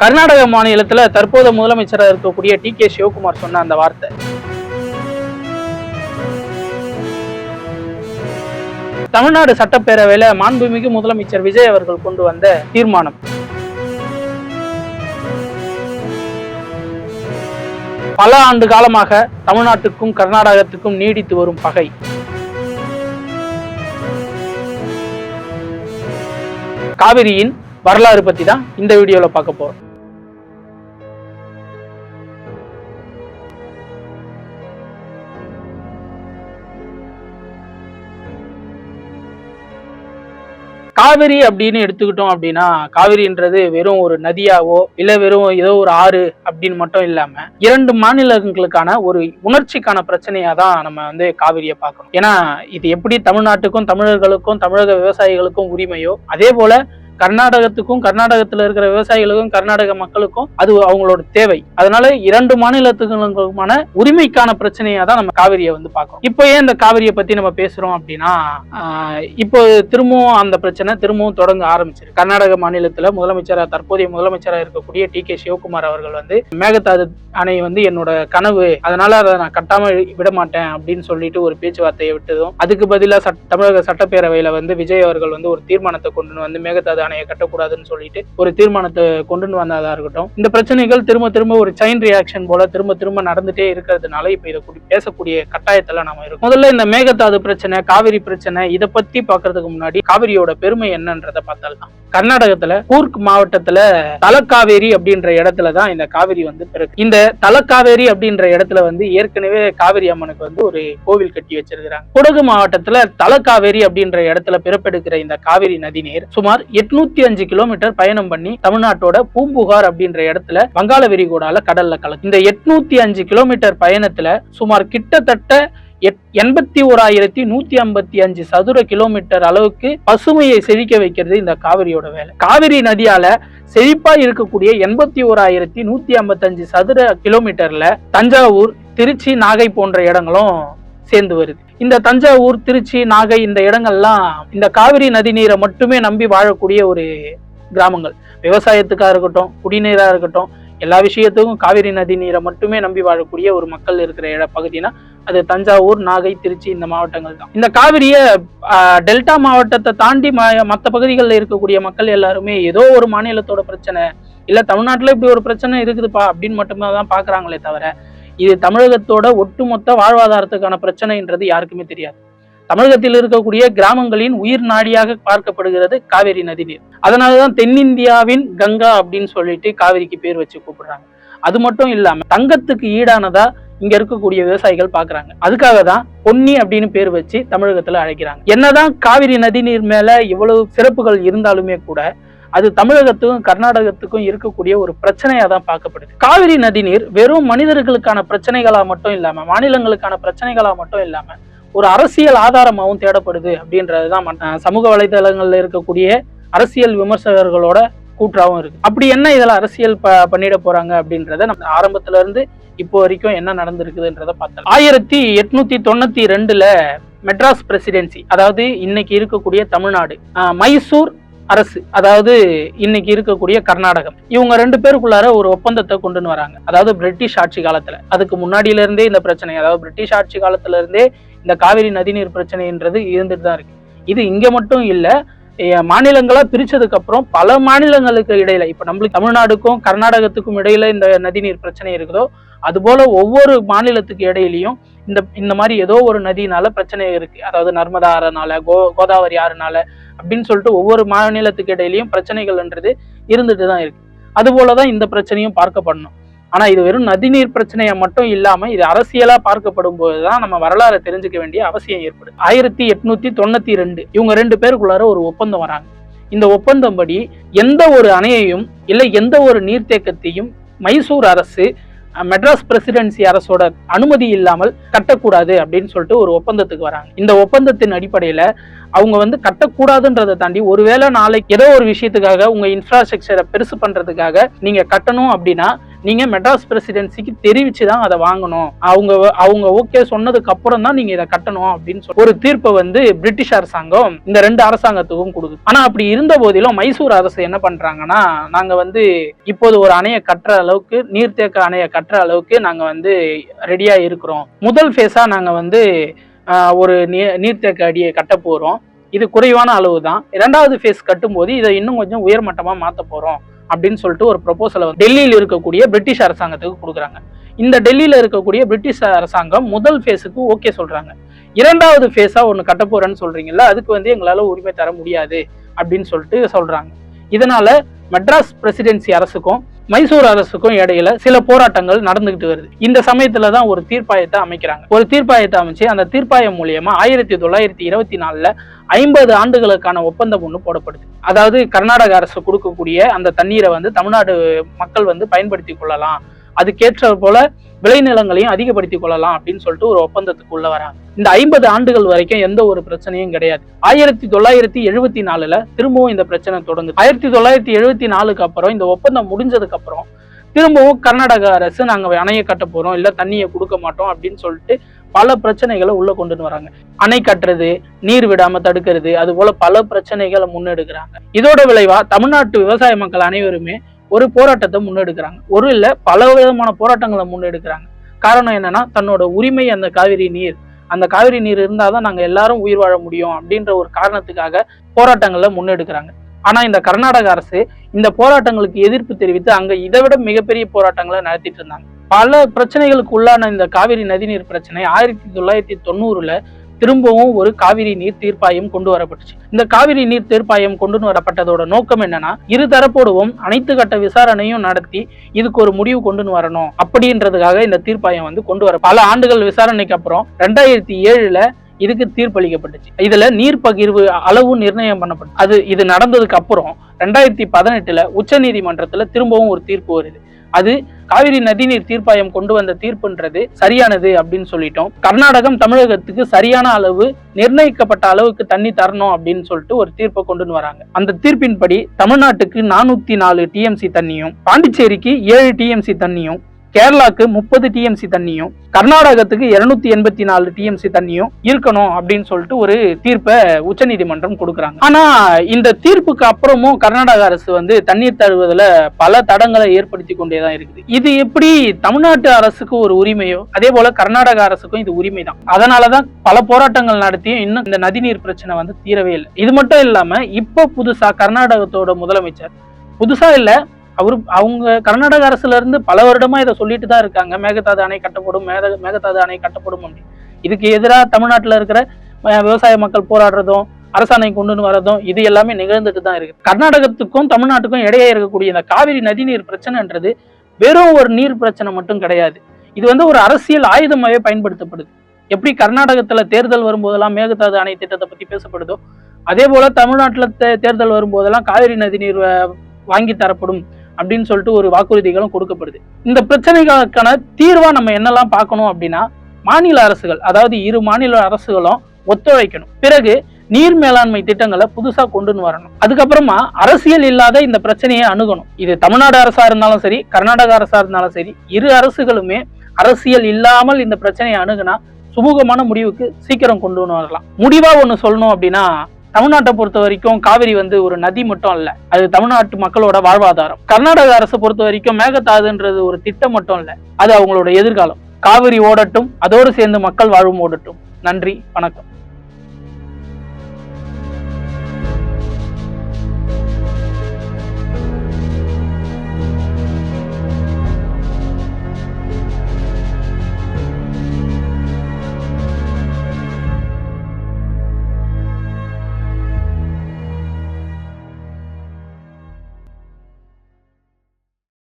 கர்நாடக மாநிலத்துல தற்போது முதலமைச்சராக இருக்கக்கூடிய டி.கே. சிவகுமார் சொன்ன அந்த வார்த்தை. தமிழ்நாடு சட்டப்பேரவையில மாண்புமிகு முதலமைச்சர் விஜய் அவர்கள் கொண்டு வந்த தீர்மானம். பல ஆண்டு காலமாக தமிழ்நாட்டுக்கும் கர்நாடகத்துக்கும் நீடித்து வரும் பகை. காவிரியின் வரலாறு பத்தி தான் இந்த வீடியோல பார்க்க போறோம். காவிரி அப்படின்னு எடுத்துக்கிட்டோம் அப்படின்னா, காவிரின்றது வெறும் ஒரு நதியாவோ இல்ல வெறும் ஏதோ ஒரு ஆறு அப்படின்னு மட்டும் இல்லாம 2 மாநிலங்களுக்கான ஒரு உணர்ச்சிக்கான பிரச்சனையா தான் நம்ம காவிரியை பார்க்கணும். ஏன்னா இது எப்படி தமிழ்நாட்டுக்கும் தமிழர்களுக்கும் தமிழக விவசாயிகளுக்கும் உரிமையோ, அதே போல கர்நாடகத்துக்கும் கர்நாடகத்துல இருக்கிற விவசாயிகளுக்கும் கர்நாடக மக்களுக்கும் அது அவங்களோட தேவை. அதனால 2 மாநிலத்துக்குமான உரிமைக்கான பிரச்சனையா தான் நம்ம காவிரியை பார்க்கணும். இப்போ ஏன் இந்த காவிரியை பத்தி நம்ம பேசுறோம் அப்படின்னா, இப்போ திரும்பவும் அந்த பிரச்சனை திரும்பவும் தொடங்க ஆரம்பிச்சிருக்கு. கர்நாடக மாநிலத்துல தற்போதைய முதலமைச்சரா இருக்கக்கூடிய டி.கே. சிவகுமார் அவர்கள் மேகதாது அணை என்னோட கனவு, அதனால அதை நான் கட்டாம விட மாட்டேன் அப்படின்னு சொல்லிட்டு ஒரு பேச்சுவார்த்தையை விட்டதும், அதுக்கு பதிலாக தமிழக சட்டப்பேரவையில விஜய் அவர்கள் ஒரு தீர்மானத்தை கொண்டு மேகதாது அணையை கட்டக்கூடாதுன்னு சொல்லிட்டு ஒரு தீர்மானத்தை கொண்டு வந்ததா இருக்கட்டும். இந்த பிரச்சனைகள் திரும்ப திரும்ப ஒரு செயின் ரியாக்ஷன் போல திரும்ப திரும்ப நடந்துட்டே இருக்கிறதுனால இப்ப இதை பேசக்கூடிய கட்டாயத்துல நாம இருக்கோம். முதல்ல இந்த மேகதாது பிரச்சனை, காவிரி பிரச்சனை, இதை பத்தி பாக்குறதுக்கு முன்னாடி காவிரியோட பெருமை என்னன்றத பார்த்தால்தான். கர்நாடகத்துல கூர்க் மாவட்டத்துல தலக்காவேரி அப்படின்ற இடத்துலதான் இந்த காவிரி பிறகு. இந்த தலக்காவேரி அப்படின்ற இடத்துல ஏற்கனவே காவிரி அம்மனுக்கு ஒரு கோவில் கட்டி வச்சிருக்கிறாங்க. குடகு மாவட்டத்துல தலக்காவேரி அப்படின்ற இடத்துல பிறப்பெடுக்கிற இந்த காவிரி நதிநீர் சுமார் 805 கிலோமீட்டர் பயணம் பண்ணி தமிழ்நாட்டோட பூம்புகார் அப்படின்ற இடத்துல வங்காள விரிகுடால கடல்ல கலக்கு. இந்த 805 கிலோமீட்டர் பயணத்துல சுமார் கிட்டத்தட்ட 81,155 சதுர கிலோமீட்டர் அளவுக்கு பசுமையை செழிக்க வைக்கிறது இந்த காவிரியோட வேலை. காவிரி நதியால செழிப்பா இருக்கக்கூடிய 81,155 சதுர கிலோமீட்டர்ல தஞ்சாவூர், திருச்சி, நாகை போன்ற இடங்களும் சேர்ந்து வருது. இந்த தஞ்சாவூர், திருச்சி, நாகை இந்த இடங்கள்லாம் இந்த காவிரி நதி நீரை மட்டுமே நம்பி வாழக்கூடிய ஒரு கிராமங்கள். விவசாயத்துக்கா இருக்கட்டும், குடிநீரா இருக்கட்டும், எல்லா விஷயத்துக்கும் காவிரி நதி நீரை மட்டுமே நம்பி வாழக்கூடிய ஒரு மக்கள் இருக்கிற பகுதினா அது தஞ்சாவூர், நாகை, திருச்சி இந்த மாவட்டங்கள் தான். இந்த காவிரிய டெல்டா மாவட்டத்தை தாண்டி மற்ற பகுதிகளில் இருக்கக்கூடிய மக்கள் எல்லாருமே ஏதோ ஒரு மாநிலத்தோட பிரச்சனை, இல்ல தமிழ்நாட்டுல இப்படி ஒரு பிரச்சனை இருக்குதுப்பா அப்படின்னு மட்டுமே தான் பாக்குறாங்களே தவிர, இது தமிழகத்தோட ஒட்டுமொத்த வாழ்வாதாரத்துக்கான பிரச்சனைன்றது யாருக்குமே தெரியாது. தமிழகத்தில் இருக்கக்கூடிய கிராமங்களின் உயிர் நாடியாக பார்க்கப்படுகிறது காவிரி நதிநீர். அதனாலதான் தென்னிந்தியாவின் கங்கா அப்படின்னு சொல்லிட்டு காவிரிக்கு பேர் வச்சு கூப்பிடுறாங்க. அது மட்டும் இல்லாம தங்கத்துக்கு ஈடானதா இங்க இருக்கக்கூடிய விவசாயிகள் பாக்குறாங்க. அதுக்காக தான் பொன்னி அப்படின்னு பேர் வச்சு தமிழகத்துல அழைக்கிறாங்க. என்னதான் காவிரி நதிநீர் மேல இவ்வளவு சிறப்புகள் இருந்தாலுமே கூட அது தமிழகத்துக்கும் கர்நாடகத்துக்கும் இருக்கக்கூடிய ஒரு பிரச்சனையா தான் பார்க்கப்படுது. காவிரி நதிநீர் வெறும் மனிதர்களுக்கான பிரச்சனைகளா மட்டும் இல்லாம, மாநிலங்களுக்கான பிரச்சனைகளா மட்டும் இல்லாம ஒரு அரசியல் ஆதாரமாகவும் தேடப்படுது அப்படின்றதுதான் சமூக வலைதளங்கள்ல இருக்கக்கூடிய அரசியல் விமர்சகர்களோட கூற்றாவும் இருக்கு. அப்படி என்ன இதுல அரசியல் பண்ணிட போறாங்க அப்படின்றத நம்ம ஆரம்பத்துல இருந்து இப்போ வரைக்கும் என்ன நடந்திருக்குதுன்றத பார்த்தோம். 1892ல மெட்ராஸ் பிரசிடென்சி, அதாவது இன்னைக்கு இருக்கக்கூடிய தமிழ்நாடு, மைசூர் அரசு, அதாவது இன்னைக்கு இருக்கக்கூடிய கர்நாடகம், இவங்க 2 பேருக்குள்ளார ஒரு ஒப்பந்தத்தை கொண்டு வராங்க. அதாவது பிரிட்டிஷ் ஆட்சி காலத்துல, அதுக்கு முன்னாடியில இருந்தே இந்த பிரச்சனை, அதாவது பிரிட்டிஷ் ஆட்சி காலத்துல இருந்தே இந்த காவிரி நதிநீர் பிரச்சனைன்றது இருந்துட்டு தான் இருக்கு. இது இங்க மட்டும் இல்ல, மாநிலங்களா பிரிச்சதுக்கு அப்புறம் பல மாநிலங்களுக்கு இடையில, இப்ப நம்மளுக்கு தமிழ்நாடுக்கும் கர்நாடகத்துக்கும் இடையில இந்த நதிநீர் பிரச்சனை இருக்குதோ, அது போல ஒவ்வொரு மாநிலத்துக்கு இடையிலையும் இந்த மாதிரி ஏதோ ஒரு நதினால பிரச்சனை இருக்கு. அதாவது நர்மதா ஆறுனால, கோதாவரி ஆறுனால அப்படின்னு சொல்லிட்டு ஒவ்வொரு மாநிலத்துக்கு இடையிலையும் பிரச்சனைகள்ன்றது இருந்துட்டு தான் இருக்கு. அது போலதான் இந்த பிரச்சனையும் பார்க்கப்படணும். ஆனா இது வெறும் நதிநீர் பிரச்சனையா மட்டும் இல்லாம இது அரசியலா பார்க்கப்படும் போதுதான் நம்ம வரலாறை தெரிஞ்சுக்க வேண்டிய அவசியம் ஏற்படுது. 1892 இவங்க 2 பேருக்குள்ளார ஒரு ஒப்பந்தம் வராங்க. இந்த ஒப்பந்தம் படி எந்த ஒரு அணையையும் இல்லை எந்த ஒரு நீர்த்தேக்கத்தையும் மைசூர் அரசு மெட்ராஸ் பிரசிடென்சி அரசோட அனுமதி இல்லாமல் கட்டக்கூடாது அப்படின்னு சொல்லிட்டு ஒரு ஒப்பந்தத்துக்கு வராங்க. இந்த ஒப்பந்தத்தின் அடிப்படையில அவங்க கட்டக்கூடாதுன்றதை தாண்டி ஒருவேளை நாளைக்கு ஏதோ ஒரு விஷயத்துக்காக உங்க இன்ஃப்ராஸ்ட்ரக்சரை பெருசு பண்றதுக்காக நீங்க கட்டணும் அப்படின்னா நீங்க மெட்ராஸ் பிரசிடென்சிக்கு தெரிவிச்சுதான் அதை வாங்கணும், அவங்க ஓகே சொன்னதுக்கு அப்புறம் தான் நீங்க இதை கட்டணும் அப்படின்னு சொல்லி ஒரு தீர்ப்பை வந்து பிரிட்டிஷ் அரசாங்கம் இந்த 2 அரசாங்கத்துக்கும் கொடுக்குது. ஆனா அப்படி இருந்த போதிலும் மைசூர் அரசு என்ன பண்றாங்கன்னா, நாங்க வந்து இப்போது ஒரு அணையை கட்டுற அளவுக்கு, நீர்த்தேக்க அணையை கட்டுற அளவுக்கு நாங்க வந்து ரெடியா இருக்கிறோம். முதல் ஃபேஸா நாங்க வந்து ஒரு நீர்த்தேக்க அடியை கட்ட போறோம், இது குறைவான அளவு தான். 2வது ஃபேஸ் கட்டும் போது இதை இன்னும் கொஞ்சம் உயர்மட்டமா மாத்த போறோம் அப்படின்னு சொல்லிட்டு ஒரு ப்ரொபோசலை டெல்லியில் இருக்கக்கூடிய பிரிட்டிஷ் அரசாங்கத்துக்கு கொடுக்குறாங்க. இந்த டெல்லியில இருக்கக்கூடிய பிரிட்டிஷ் அரசாங்கம் முதல் ஃபேஸுக்கு ஓகே சொல்றாங்க. 2வது ஃபேஸா ஒன்று கட்ட போறேன்னு சொல்றீங்கல்ல, அதுக்கு வந்து எங்களால உரிமை தர முடியாது அப்படின்னு சொல்லிட்டு சொல்றாங்க. இதனால மெட்ராஸ் பிரசிடென்சி அரசுக்கும் மைசூர் அரசுக்கும் இடையில சில போராட்டங்கள் நடந்துகிட்டு வருது. இந்த சமயத்துலதான் ஒரு தீர்ப்பாயத்தை அமைக்கிறாங்க. ஒரு தீர்ப்பாயத்தை அமைச்சு அந்த தீர்ப்பாயம் மூலியமா 1924 50 ஆண்டுகளுக்கான ஒப்பந்தம் ஒண்ணு போடப்படுது. அதாவது கர்நாடக அரசு கொடுக்கக்கூடிய அந்த தண்ணீரை வந்து தமிழ்நாடு மக்கள் வந்து பயன்படுத்தி கொள்ளலாம், அதுக்கேற்ற போல விளைநிலங்களையும் அதிகப்படுத்திக் கொள்ளலாம் அப்படின்னு சொல்லிட்டு ஒரு ஒப்பந்தத்துக்கு உள்ள வராங்க. இந்த 50 ஆண்டுகள் வரைக்கும் எந்த ஒரு பிரச்சனையும் கிடையாது. 1974 திரும்பவும் இந்த பிரச்சனை தொடங்குது. 1974 அப்புறம் இந்த ஒப்பந்தம் முடிஞ்சதுக்கு அப்புறம் திரும்பவும் கர்நாடக அரசு நாங்க அணையை கட்ட போறோம், இல்ல தண்ணியை கொடுக்க மாட்டோம் அப்படின்னு சொல்லிட்டு பல பிரச்சனைகளை உள்ள கொண்டு வராங்க. அணை கட்டுறது, நீர் விடாம தடுக்கிறது, அது போல பல பிரச்சனைகளை முன்னெடுக்கிறாங்க. இதோட விளைவா தமிழ்நாட்டு விவசாய மக்கள் அனைவருமே ஒரு போராட்டத்தை முன்னெடுக்கிறாங்க. ஒரு இல்ல பல விதமான போராட்டங்களை முன்னெடுக்கிறாங்க. காரணம் என்னன்னா, தன்னோட உரிமை அந்த காவிரி நீர் இருந்தாதான் நாங்க எல்லாரும் உயிர் வாழ முடியும் அப்படின்ற ஒரு காரணத்துக்காக போராட்டங்களை முன்னெடுக்கிறாங்க. ஆனா இந்த கர்நாடக அரசு இந்த போராட்டங்களுக்கு எதிர்ப்பு தெரிவித்து அங்க இதை விட மிகப்பெரிய போராட்டங்களை நடத்திட்டு இருந்தாங்க. பல பிரச்சனைகளுக்கு உள்ளான இந்த காவிரி நதிநீர் பிரச்சனை 1990 திரும்பவும் ஒரு காவிரி நீர் தீர்ப்பாயம் கொண்டு வரப்பட்டுச்சு. இந்த காவிரி நீர் தீர்ப்பாயம் கொண்டு வரப்பட்டதோட நோக்கம் என்னன்னா, இரு தரப்போடுவும் அனைத்து கட்ட விசாரணையும் நடத்தி இதுக்கு ஒரு முடிவு கொண்டு வரணும் அப்படின்றதுக்காக இந்த தீர்ப்பாயம் வந்து கொண்டு வர பல ஆண்டுகள் விசாரணைக்கு அப்புறம் 2007 இதுக்கு தீர்ப்பளிக்கப்பட்டுச்சு. இதுல நீர் பகிர்வு அளவு நிர்ணயம் பண்ணப்பட்டு இது நடந்ததுக்கு அப்புறம் 2018 உச்ச நீதிமன்றத்துல திரும்பவும் ஒரு தீர்ப்பு வருது. அது காவிரி நதிநீர் தீர்ப்பாயம் கொண்டு வந்த தீர்ப்புன்றது சரியானது அப்படின்னு சொல்லிட்டோம். கர்நாடகம் தமிழகத்துக்கு சரியான அளவு, நிர்ணயிக்கப்பட்ட அளவுக்கு தண்ணி தரணும் அப்படின்னு சொல்லிட்டு ஒரு தீர்ப்பை கொண்டு வராங்க. அந்த தீர்ப்பின்படி தமிழ்நாட்டுக்கு 404 டிஎம்சி தண்ணியும், பாண்டிச்சேரிக்கு 7 டிஎம்சி தண்ணியும், கேரளாக்கு 30 டிஎம்சி தண்ணியும், கர்நாடகத்துக்கு 284 டிஎம்சி தண்ணியும் இருக்கணும் அப்படின்னு சொல்லிட்டு ஒரு தீர்ப்பை உச்ச நீதிமன்றம் கொடுக்குறாங்க. ஆனா இந்த தீர்ப்புக்கு அப்புறமும் கர்நாடக அரசு வந்து தண்ணீர் தருவதில் பல தடங்களை ஏற்படுத்தி கொண்டேதான் இருக்குது. இது எப்படி தமிழ்நாட்டு அரசுக்கு ஒரு உரிமையோ அதே போல கர்நாடக அரசுக்கும் இது உரிமை தான். அதனாலதான் பல போராட்டங்கள் நடத்தியும் இன்னும் இந்த நதிநீர் பிரச்சனை வந்து தீரவே இல்லை. இது மட்டும் இல்லாம இப்ப புதுசா கர்நாடகத்தோட முதலமைச்சர் புதுசா இல்ல, அவங்க கர்நாடக அரசுல இருந்து பல வருடமா இதை சொல்லிட்டு தான் இருக்காங்க, மேகதாது அணை கட்டப்படும், மேகதாது அணை கட்டப்படும் அப்படின்னு. இதுக்கு எதிராக தமிழ்நாட்டில் இருக்கிற விவசாய மக்கள் போராடுறதும், அரசாணை கொண்டு வரதும், இது எல்லாமே நிகழ்ந்துட்டு தான் இருக்கு. கர்நாடகத்துக்கும் தமிழ்நாட்டுக்கும் இடையே இருக்கக்கூடிய இந்த காவிரி நதிநீர் பிரச்சனைன்றது வெறும் ஒரு நீர் பிரச்சனை மட்டும் கிடையாது. இது வந்து ஒரு அரசியல் ஆயுதமாவே பயன்படுத்தப்படுது. எப்படி கர்நாடகத்துல தேர்தல் வரும்போதெல்லாம் மேகதாது அணை திட்டத்தை பத்தி பேசப்படுதோ, அதே போல தமிழ்நாட்டுல தேர்தல் வரும்போதெல்லாம் காவிரி நதிநீர் வாங்கி தரப்படும் அப்படின்னு சொல்லிட்டு ஒரு வாக்குறுதிகளும் கொடுக்கப்படுது. இந்த பிரச்சனைகளுக்கான தீர்வா நம்ம என்னெல்லாம் பார்க்கணும் அப்படின்னா, மாநில அரசுகள், அதாவது இரு மாநில அரசுகளும் ஒத்துழைக்கணும். பிறகு நீர் மேலாண்மை திட்டங்களை புதுசா கொண்டு வரணும். அதுக்கப்புறமா அரசியல் இல்லாத இந்த பிரச்சனையை அணுகணும். இது தமிழ்நாடு அரசா இருந்தாலும் சரி, கர்நாடக அரசா இருந்தாலும் சரி, இரு அரசுகளுமே அரசியல் இல்லாமல் இந்த பிரச்சனையை அணுகுனா சுமூகமான முடிவுக்கு சீக்கிரம் கொண்டு வரலாம். முடிவா ஒண்ணு சொல்லணும் அப்படின்னா, தமிழ்நாட்டை பொறுத்த வரைக்கும் காவிரி வந்து ஒரு நதி மட்டும் அல்ல, அது தமிழ்நாட்டு மக்களோட வாழ்வாதாரம். கர்நாடக அரசை பொறுத்த வரைக்கும் மேகதாதுன்றது ஒரு திட்டம் மட்டும் இல்ல, அது அவங்களோட எதிர்காலம். காவிரி ஓடட்டும், அதோடு சேர்ந்து மக்கள் வாழும் ஓடட்டும். நன்றி, வணக்கம்.